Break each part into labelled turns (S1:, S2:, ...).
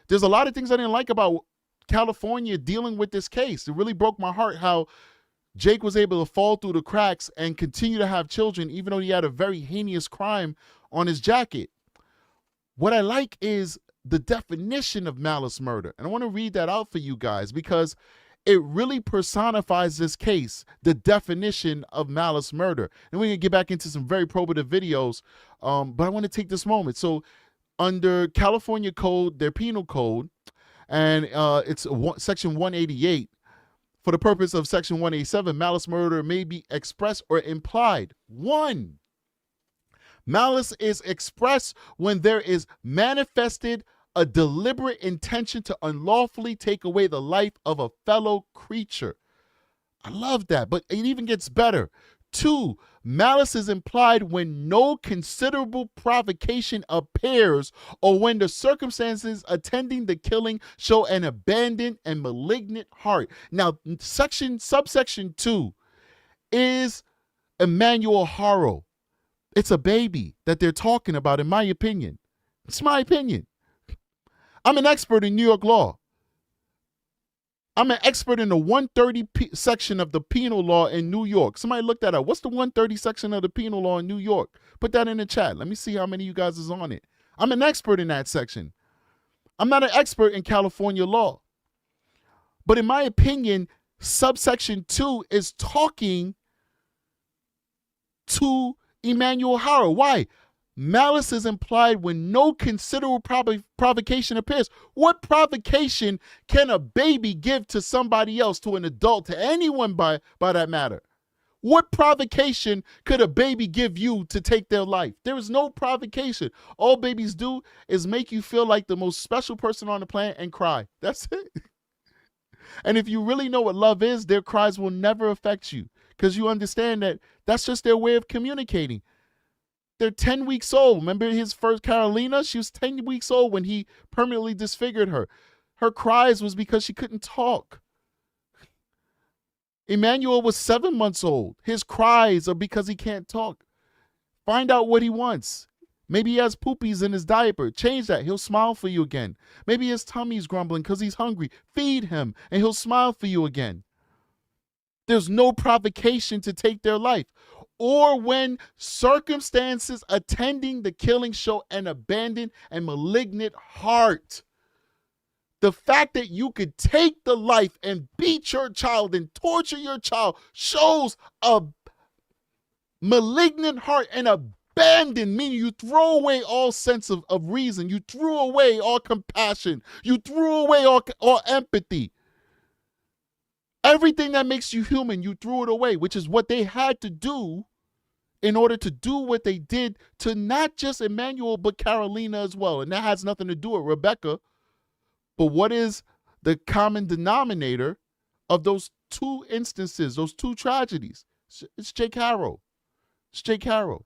S1: There's a lot of things I didn't like about California dealing with this case. It really broke my heart how Jake was able to fall through the cracks and continue to have children, even though he had a very heinous crime on his jacket. What I like is the definition of malice murder. And I want to read that out for you guys because it really personifies this case, the definition of malice murder. And we're going to get back into some very probative videos, but I want to take this moment. So under California code, their penal code, and it's section 188, for the purpose of section 187, malice murder may be expressed or implied. 1, malice is expressed when there is manifested a deliberate intention to unlawfully take away the life of a fellow creature. I love that, but it even gets better. 2, malice is implied when no considerable provocation appears or when the circumstances attending the killing show an abandoned and malignant heart. Now, subsection 2 is Emmanuel Haro. It's a baby that they're talking about, in my opinion. It's my opinion. I'm an expert in New York law. I'm an expert in the 130 section of the penal law in New York. Somebody look that up. What's the 130 section of the penal law in New York? Put that in the chat. Let me see how many of you guys is on it. I'm an expert in that section. I'm not an expert in California law. But in my opinion, subsection 2 is talking to Emmanuel Haro. Why? Malice is implied when no considerable provocation appears. What provocation can a baby give to somebody else, to an adult, to anyone by that matter? What provocation could a baby give you to take their life? There is no provocation. All babies do is make you feel like the most special person on the planet and cry. That's it. And if you really know what love is, their cries will never affect you because you understand that that's just their way of communicating. They're 10 weeks old. Remember his first Carolina? She was 10 weeks old when he permanently disfigured her. Her cries was because she couldn't talk. Emmanuel was 7 months old. His cries are because he can't talk. Find out what he wants. Maybe he has poopies in his diaper. Change that. He'll smile for you again. Maybe his tummy's grumbling because he's hungry. Feed him and he'll smile for you again. There's no provocation to take their life. Or when circumstances attending the killing show an abandoned and malignant heart. The fact that you could take the life and beat your child and torture your child shows a malignant heart and abandon, meaning you throw away all sense of reason. You threw away all compassion. You threw away all empathy. Everything that makes you human, you threw it away, which is what they had to do in order to do what they did to not just Emmanuel, but Carolina as well. And that has nothing to do with Rebecca. But what is the common denominator of those 2 instances, those 2 tragedies? It's Jake Haro. It's Jake Haro.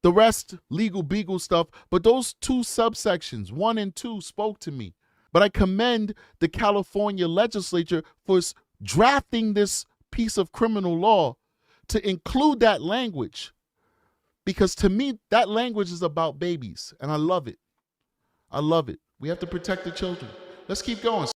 S1: The rest, legal beagle stuff, but those 2 subsections, 1 and 2, spoke to me. But I commend the California legislature for drafting this piece of criminal law to include that language. Because to me, that language is about babies, and I love it. I love it. We have to protect the children. Let's keep going.